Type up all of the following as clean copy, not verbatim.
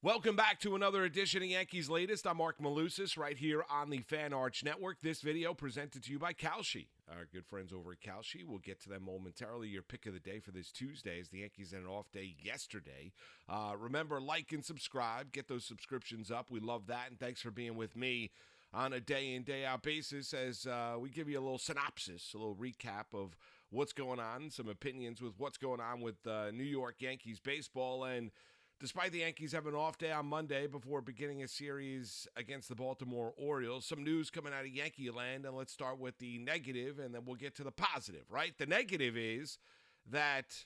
Welcome back to another edition of Yankees Latest. I'm Marc Malusis right here on the Fan Arch Network. This video presented to you by Kalshi, our good friends over at Kalshi. We'll get to them momentarily. Your pick of the day for this Tuesday as the Yankees had an off day yesterday. Remember, like and subscribe. Get those subscriptions up. We love that, and thanks for being with me on a day-in, day-out basis as we give you a little synopsis, a little recap of what's going on, some opinions with what's going on with New York Yankees baseball. And despite the Yankees having an off day on Monday before beginning a series against the Baltimore Orioles, some news coming out of Yankee land, and let's start with the negative, and then we'll get to the positive, right? The negative is that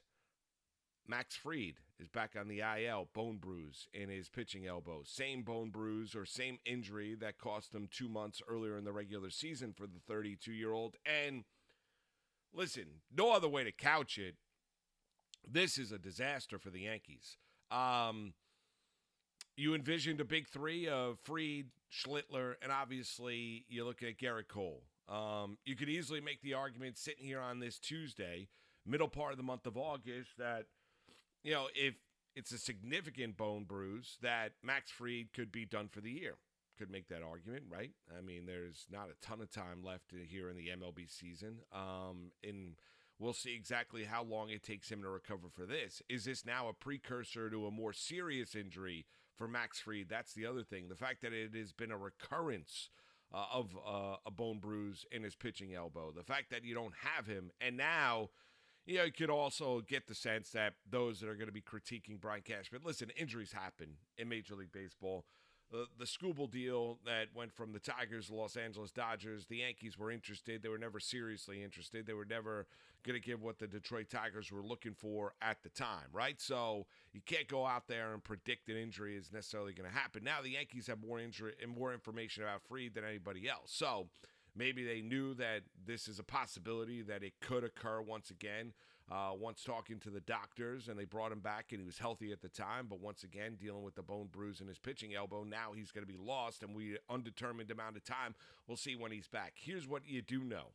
Max Fried is back on the IL, bone bruise in his pitching elbow. Same bone bruise or same injury that cost him 2 months earlier in the regular season for the 32-year-old. And listen, no other way to couch it. This is a disaster for the Yankees. You envisioned a big three of Fried, Schlittler, and obviously you look at Garrett Cole. You could easily make the argument sitting here on this Tuesday, middle part of the month of August, that, you know, if it's a significant bone bruise, that Max Fried could be done for the year. Could make that argument, right? I mean, there's not a ton of time left here in the MLB season. And we'll see exactly how long it takes him to recover for this. Is this now a precursor to a more serious injury for Max Fried? That's the other thing. The fact that it has been a recurrence of a bone bruise in his pitching elbow. The fact that you don't have him. And now, you know, you could also get the sense that those that are going to be critiquing Brian Cashman, listen, injuries happen in Major League Baseball. The Skubal deal that went from the Tigers to Los Angeles Dodgers, the Yankees were interested. They were never seriously interested. They were never going to give what the Detroit Tigers were looking for at the time, right? So you can't go out there and predict an injury is necessarily going to happen. Now the Yankees have more injury and more information about Fried than anybody else. So maybe they knew that this is a possibility that it could occur once again. Once talking to the doctors, and they brought him back, and he was healthy at the time, but once again, dealing with the bone bruise in his pitching elbow, now he's going to be lost, and we undetermined amount of time. We'll see when he's back. Here's what you do know.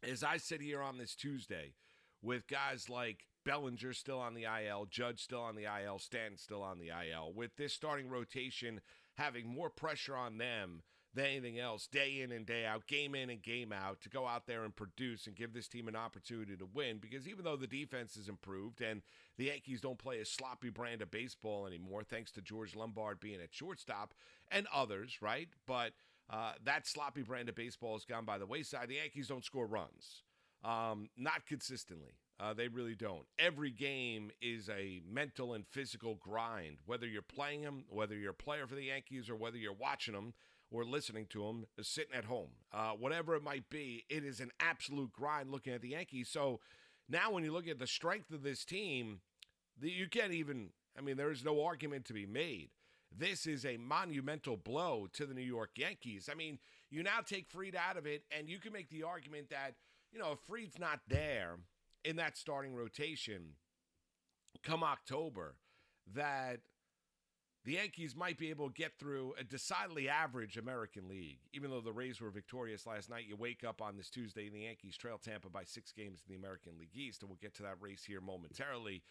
As I sit here on this Tuesday with guys like Bellinger still on the IL, Judge still on the IL, Stanton still on the IL, with this starting rotation having more pressure on them than anything else, day in and day out, game in and game out, to go out there and produce and give this team an opportunity to win. Because even though the defense has improved and the Yankees don't play a sloppy brand of baseball anymore, thanks to George Lombard being at shortstop and others, right? But that sloppy brand of baseball has gone by the wayside. The Yankees don't score runs, not consistently. They really don't. Every game is a mental and physical grind, whether you're playing them, whether you're a player for the Yankees, or whether you're watching them or listening to them, sitting at home. Whatever it might be, it is an absolute grind looking at the Yankees. So now when you look at the strength of this team, you can't even, I mean, there is no argument to be made. This is a monumental blow to the New York Yankees. I mean, you now take Fried out of it, and you can make the argument that, you know, if Fried's not there in that starting rotation come October, that the Yankees might be able to get through a decidedly average American League. Even though the Rays were victorious last night, you wake up on this Tuesday and the Yankees trail Tampa by 6 games in the American League East, and we'll get to that race here momentarily.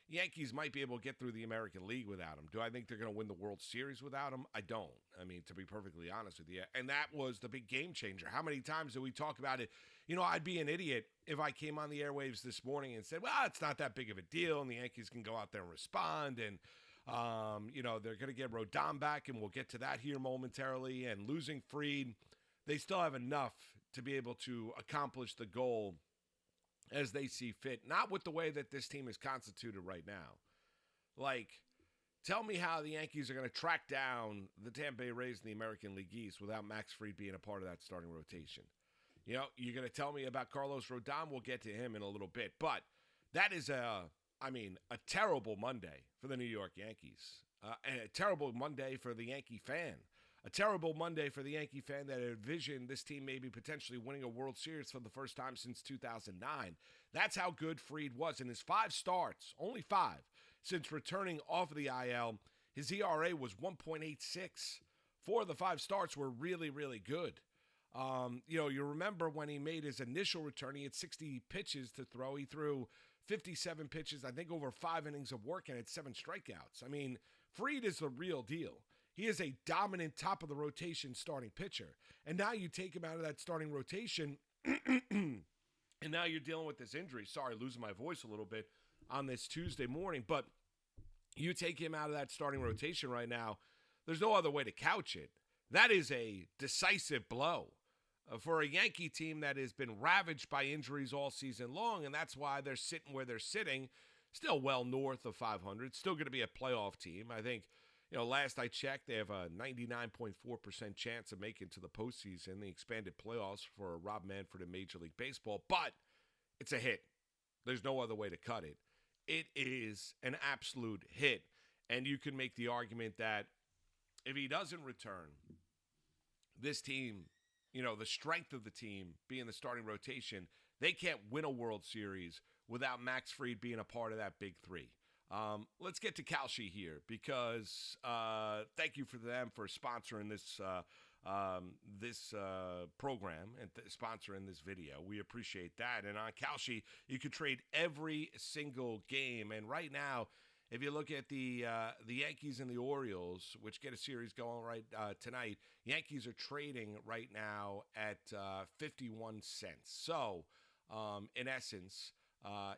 Yankees might be able to get through the American League without him. Do I think they're going to win the World Series without him? I don't. I mean, to be perfectly honest with you. And that was the big game changer. How many times did we talk about it? You know, I'd be an idiot if I came on the airwaves this morning and said, well, it's not that big of a deal, and the Yankees can go out there and respond, and you know, they're going to get Rodon back, and we'll get to that here momentarily. And losing Fried, they still have enough to be able to accomplish the goal as they see fit. Not with the way that this team is constituted right now. Like, tell me how the Yankees are going to track down the Tampa Bay Rays in the American League East without Max Fried being a part of that starting rotation. You know, you're going to tell me about Carlos Rodon. We'll get to him in a little bit. But that is a terrible Monday for the New York Yankees. And a terrible Monday for the Yankee fan. A terrible Monday for the Yankee fan that envisioned this team maybe potentially winning a World Series for the first time since 2009. That's how good Fried was. In his 5 starts, only 5, since returning off of the IL, his ERA was 1.86. 4 of the 5 starts were really, really good. You know, you remember when he made his initial return, he had 60 pitches to throw. He threw 57 pitches, I think over 5 innings of work, and had 7 strikeouts. I mean, Fried is the real deal. He is a dominant top of the rotation starting pitcher. And now you take him out of that starting rotation, and now you're dealing with this injury. Sorry, losing my voice a little bit on this Tuesday morning. But you take him out of that starting rotation right now, there's no other way to couch it. That is a decisive blow for a Yankee team that has been ravaged by injuries all season long, and that's why they're sitting where they're sitting, still well north of 500, still going to be a playoff team. I think, last I checked, they have a 99.4% chance of making to the postseason, the expanded playoffs for Rob Manfred in Major League Baseball, but it's a hit. There's no other way to cut it. It is an absolute hit, and you can make the argument that if he doesn't return, this team, the strength of the team being the starting rotation, they can't win a World Series without Max Fried being a part of that big three. Let's get to Kalshi here because thank you for them for sponsoring this program and sponsoring this video. We appreciate that. And on Kalshi, you can trade every single game. And right now, if you look at the Yankees and the Orioles, which get a series going right tonight, Yankees are trading right now at 51 cents. So, in essence,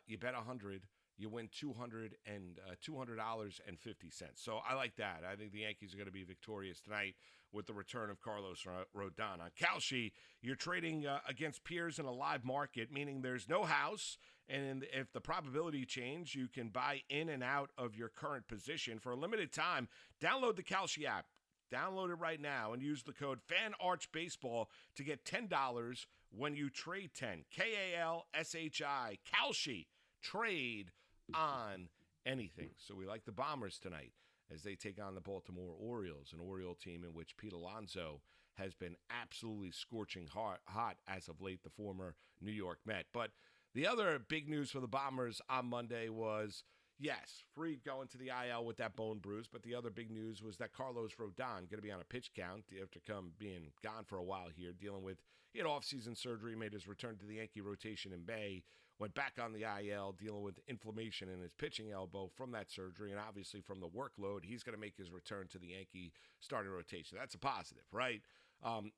you bet 100, you win $200 and $200.50. So I like that. I think the Yankees are going to be victorious tonight with the return of Carlos Rodon. On Kalshi, you're trading against peers in a live market, meaning there's no house. And if the probability change, you can buy in and out of your current position for a limited time. Download the Kalshi app. Download it right now and use the code FANARCHBASEBALL to get $10 when you trade 10. Kalshi. Kalshi. Trade on anything. So we like the Bombers tonight as they take on the Baltimore Orioles, an Oriole team in which Pete Alonso has been absolutely scorching hot as of late, the former New York Met. But the other big news for the Bombers on Monday was, yes, Fried going to the IL with that bone bruise, but the other big news was that Carlos Rodon going to be on a pitch count after being gone for a while here, dealing with off-season surgery, made his return to the Yankee rotation in May, went back on the IL, dealing with inflammation in his pitching elbow from that surgery, and obviously from the workload, he's going to make his return to the Yankee starting rotation. That's a positive, right?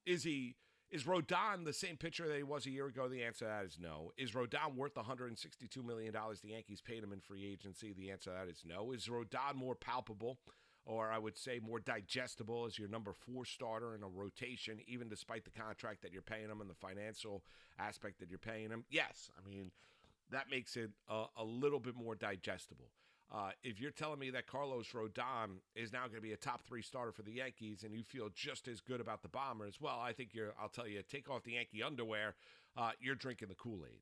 Is Rodon the same pitcher that he was a year ago? The answer to that is no. Is Rodon worth $162 million the Yankees paid him in free agency? The answer to that is no. Is Rodon more palpable, or I would say more digestible as your number 4 starter in a rotation, even despite the contract that you're paying him and the financial aspect that you're paying him? Yes. I mean, that makes it a little bit more digestible. If you're telling me that Carlos Rodon is now going to be a top 3 starter for the Yankees and you feel just as good about the Bombers, well, I think I'll tell you, take off the Yankee underwear, you're drinking the Kool-Aid.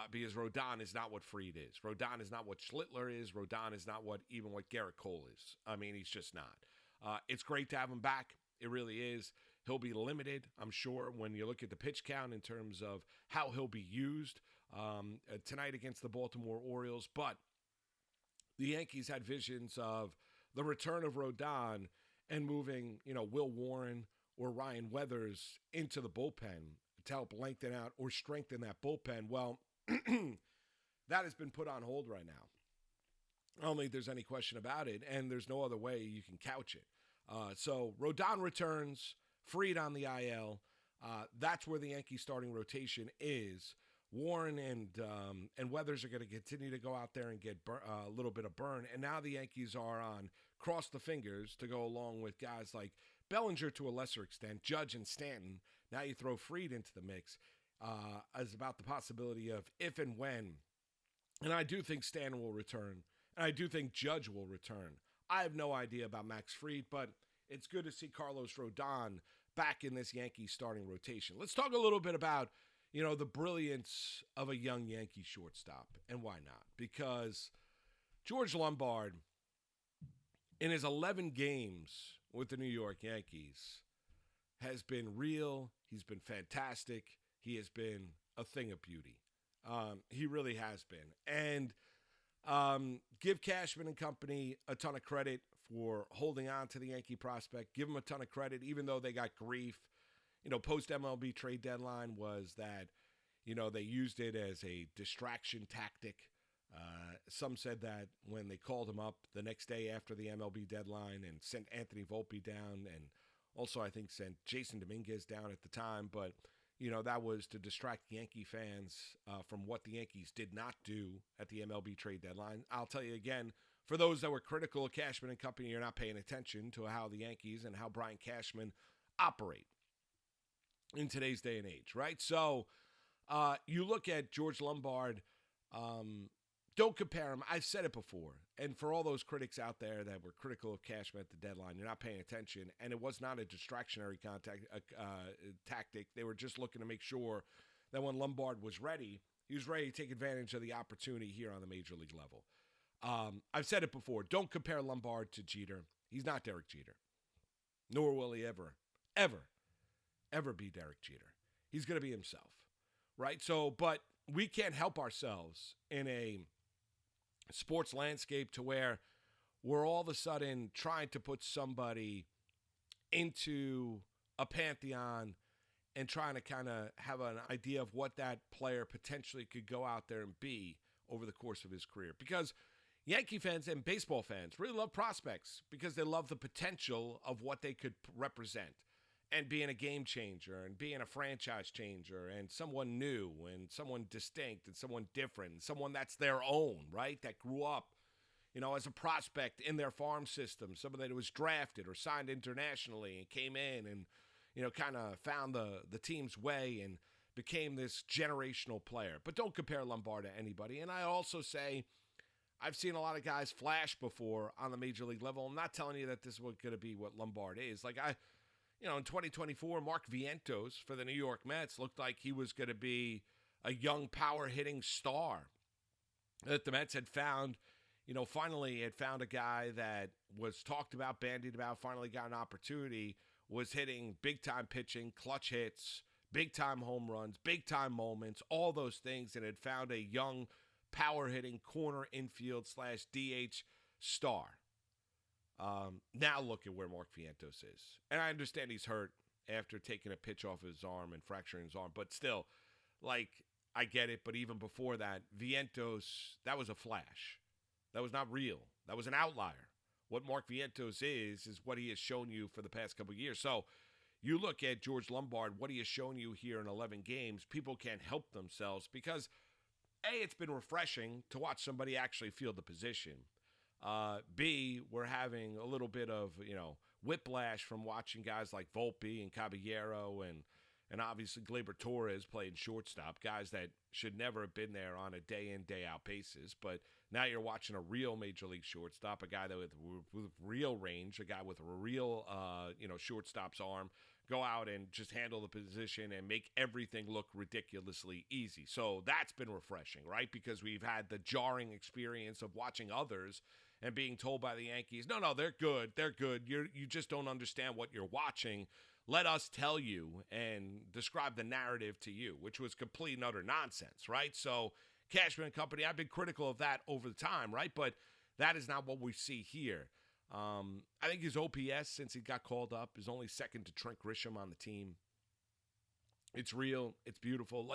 Because Rodon is not what Fried is. Rodon is not what Schlittler is. Rodon is not what Garrett Cole is. I mean, he's just not. It's great to have him back. It really is. He'll be limited, I'm sure, when you look at the pitch count in terms of how he'll be used tonight against the Baltimore Orioles. But the Yankees had visions of the return of Rodon and moving, Will Warren or Ryan Weathers into the bullpen to help lengthen out or strengthen that bullpen. Well, that has been put on hold right now. I don't think there's any question about it, and there's no other way you can couch it. So Rodon returns, Fried on the IL. That's where the Yankee starting rotation is. Warren and Weathers are going to continue to go out there and get a little bit of burn. And now the Yankees are on cross the fingers to go along with guys like Bellinger to a lesser extent, Judge and Stanton. Now you throw Fried into the mix as about the possibility of if and when. And I do think Stanton will return. And I do think Judge will return. I have no idea about Max Fried, but it's good to see Carlos Rodon back in this Yankee starting rotation. Let's talk a little bit about the brilliance of a young Yankee shortstop, and why not? Because George Lombard, in his 11 games with the New York Yankees, has been real. He's been fantastic. He has been a thing of beauty. He really has been. And give Cashman and company a ton of credit for holding on to the Yankee prospect. Give him a ton of credit, even though they got grief. Post-MLB trade deadline was that, they used it as a distraction tactic Some said that when they called him up the next day after the MLB deadline and sent Anthony Volpe down, and also I think sent Jason Dominguez down at the time, but that was to distract Yankee fans from what the Yankees did not do at the MLB trade deadline. I'll tell you again, for those that were critical of Cashman and company, you're not paying attention to how the Yankees and how Brian Cashman operate in today's day and age, right? So you look at George Lombard. Don't compare him. I've said it before. And for all those critics out there that were critical of Cashman at the deadline, you're not paying attention. And it was not a distractionary tactic. They were just looking to make sure that when Lombard was ready, he was ready to take advantage of the opportunity here on the major league level. I've said it before. Don't compare Lombard to Jeter. He's not Derek Jeter. Nor will he ever be Derek Jeter. He's going to be himself, right? So, but we can't help ourselves in a sports landscape to where we're all of a sudden trying to put somebody into a pantheon and trying to kind of have an idea of what that player potentially could go out there and be over the course of his career. Because Yankee fans and baseball fans really love prospects because they love the potential of what they could represent and being a game changer and being a franchise changer and someone new and someone distinct and someone different, and someone that's their own, right? That grew up, as a prospect in their farm system, somebody that was drafted or signed internationally and came in and, kind of found the team's way and became this generational player. But don't compare Lombard to anybody. And I also say I've seen a lot of guys flash before on the major league level. I'm not telling you that this is going to be what Lombard is. Like in 2024, Mark Vientos for the New York Mets looked like he was going to be a young power-hitting star that the Mets had found. Finally had found a guy that was talked about, bandied about, finally got an opportunity, was hitting big-time pitching, clutch hits, big-time home runs, big-time moments, all those things, and had found a young power-hitting corner infield / DH star. Now look at where Mark Vientos is. And I understand he's hurt after taking a pitch off his arm and fracturing his arm. But still, I get it. But even before that, Vientos, that was a flash. That was not real. That was an outlier. What Mark Vientos is what he has shown you for the past couple of years. So you look at George Lombard, what he has shown you here in 11 games, people can't help themselves because, A, it's been refreshing to watch somebody actually field the position. B, we're having a little bit of, whiplash from watching guys like Volpe and Caballero and obviously Gleyber Torres playing shortstop, guys that should never have been there on a day-in, day-out basis. But now you're watching a real major league shortstop, a guy that with real range, a guy with a real, shortstop's arm, go out and just handle the position and make everything look ridiculously easy. So that's been refreshing, right? Because we've had the jarring experience of watching others and being told by the Yankees, no, they're good. You just don't understand what you're watching. Let us tell you and describe the narrative to you, which was complete and utter nonsense, right? So Cashman and company, I've been critical of that over the time, right? But that is not what we see here. I think his OPS, since he got called up, is only second to Trent Grisham on the team. It's real. It's beautiful.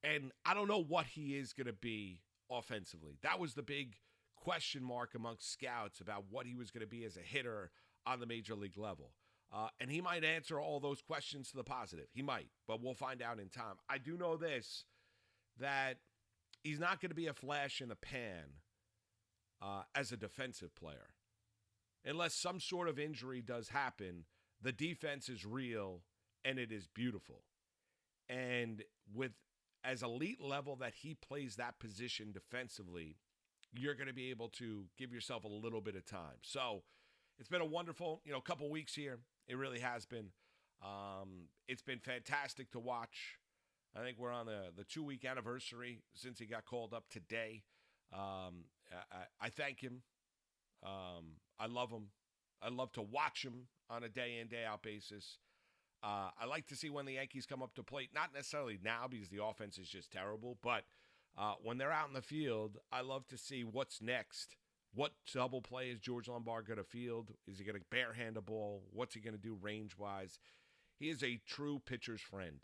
And I don't know what he is going to be offensively. That was the big question mark amongst scouts about what he was going to be as a hitter on the major league level. And he might answer all those questions to the positive. He might, but we'll find out in time. I do know this, that he's not going to be a flash in the pan as a defensive player. Unless some sort of injury does happen, the defense is real and it is beautiful. And with as elite level that he plays that position defensively, you're going to be able to give yourself a little bit of time. So it's been a wonderful, couple weeks here. It really has been. It's been fantastic to watch. I think we're on the 2-week anniversary since he got called up today. I thank him. I love him. I love to watch him on a day-in, day-out basis. I like to see when the Yankees come up to plate, not necessarily now because the offense is just terrible, but when they're out in the field, I love to see what's next. What double play is George Lombard going to field? Is he going to barehand a ball? What's he going to do range-wise? He is a true pitcher's friend.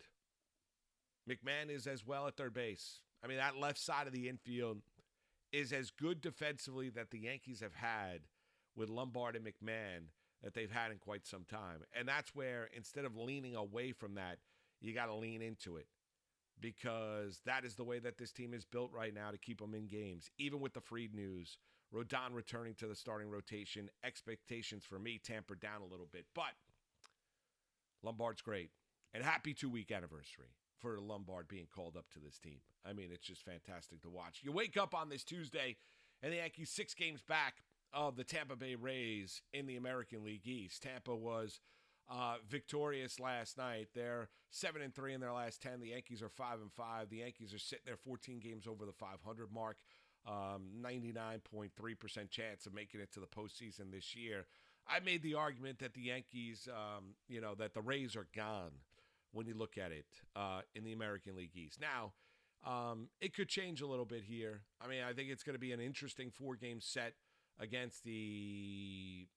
McMahon is as well at third base. I mean, that left side of the infield is as good defensively that the Yankees have had with Lombard and McMahon that they've had in quite some time. And that's where, instead of leaning away from that, you got to lean into it, because that is the way that this team is built right now to keep them in games. Even with the Fried news, Rodon returning to the starting rotation, expectations for me tampered down a little bit. But Lombard's great. And happy 2-week anniversary for Lombard being called up to this team. I mean, it's just fantastic to watch. You wake up on this Tuesday, and the Yankees 6 games back of the Tampa Bay Rays in the American League East. Tampa was victorious last night. They're 7-3 in their last 10. The Yankees are 5-5. The Yankees are sitting there 14 games over the 500 mark. 99.3% chance of making it to the postseason this year. I made the argument that the Yankees, that the Rays are gone when you look at it in the American League East. Now, it could change a little bit here. I mean, I think it's going to be an interesting 4-game set against the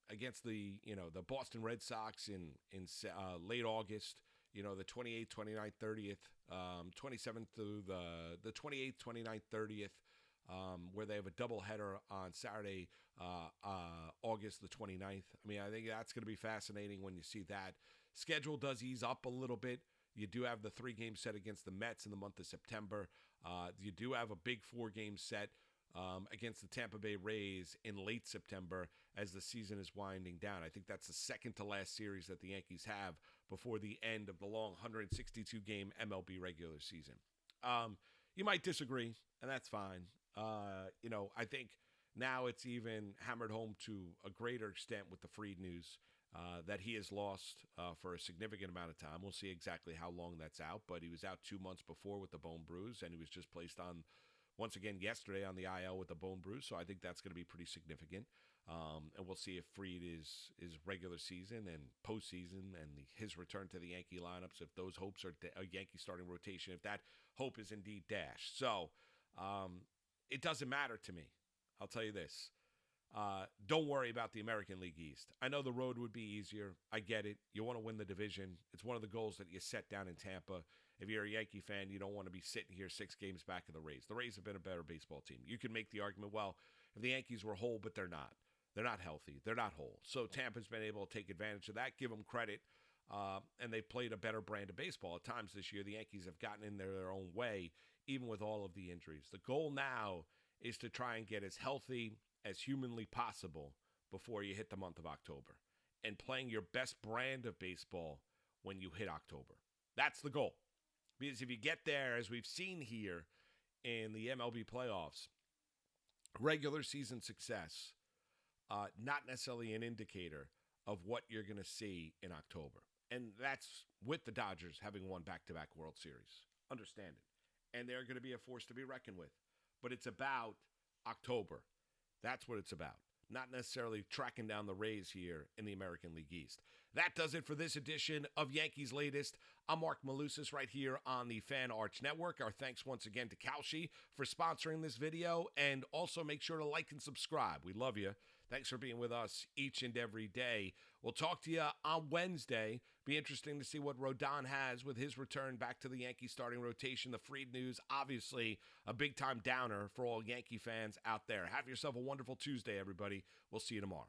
Boston Red Sox in late August. The 28th, 29th, 30th, 27th through the 28th, 29th, 30th. Where they have a doubleheader on Saturday, August the 29th. I mean, I think that's going to be fascinating when you see that. Schedule does ease up a little bit. You do have the 3-game set against the Mets in the month of September. You do have a big 4-game set against the Tampa Bay Rays in late September as the season is winding down. I think that's the second to last series that the Yankees have before the end of the long 162-game MLB regular season. You might disagree, and that's fine. I think now it's even hammered home to a greater extent with the Fried news that he has lost for a significant amount of time. We'll see exactly how long that's out, but he was out 2 months before with the bone bruise, and he was just placed on, once again, yesterday on the IL with the bone bruise, so I think that's going to be pretty significant. And we'll see if Fried is regular season and postseason and his return to the Yankee lineups, if those hopes are a Yankee starting rotation, if that hope is indeed dashed. So it doesn't matter to me. I'll tell you this. Don't worry about the American League East. I know the road would be easier. I get it. You want to win the division. It's one of the goals that you set down in Tampa. If you're a Yankee fan, you don't want to be sitting here 6 games back of the Rays. The Rays have been a better baseball team. You can make the argument, well, if the Yankees were whole, but they're not. They're not healthy. They're not whole. So Tampa's been able to take advantage of that, give them credit, and they've played a better brand of baseball. At times this year, the Yankees have gotten in their own way, even with all of the injuries. The goal now is to try and get as healthy as humanly possible before you hit the month of October, and playing your best brand of baseball when you hit October. That's the goal. Because if you get there, as we've seen here in the MLB playoffs, regular season success, not necessarily an indicator of what you're going to see in October. And that's with the Dodgers having won back-to-back World Series. Understand it. And they're going to be a force to be reckoned with. But it's about October. That's what it's about. Not necessarily tracking down the Rays here in the American League East. That does it for this edition of Yankees Latest. I'm Marc Malusis right here on the Fan Arch Network. Our thanks once again to Kalshi for sponsoring this video. And also make sure to like and subscribe. We love you. Thanks for being with us each and every day. We'll talk to you on Wednesday. Be interesting to see what Rodon has with his return back to the Yankee starting rotation. The Fried news, obviously a big-time downer for all Yankee fans out there. Have yourself a wonderful Tuesday, everybody. We'll see you tomorrow.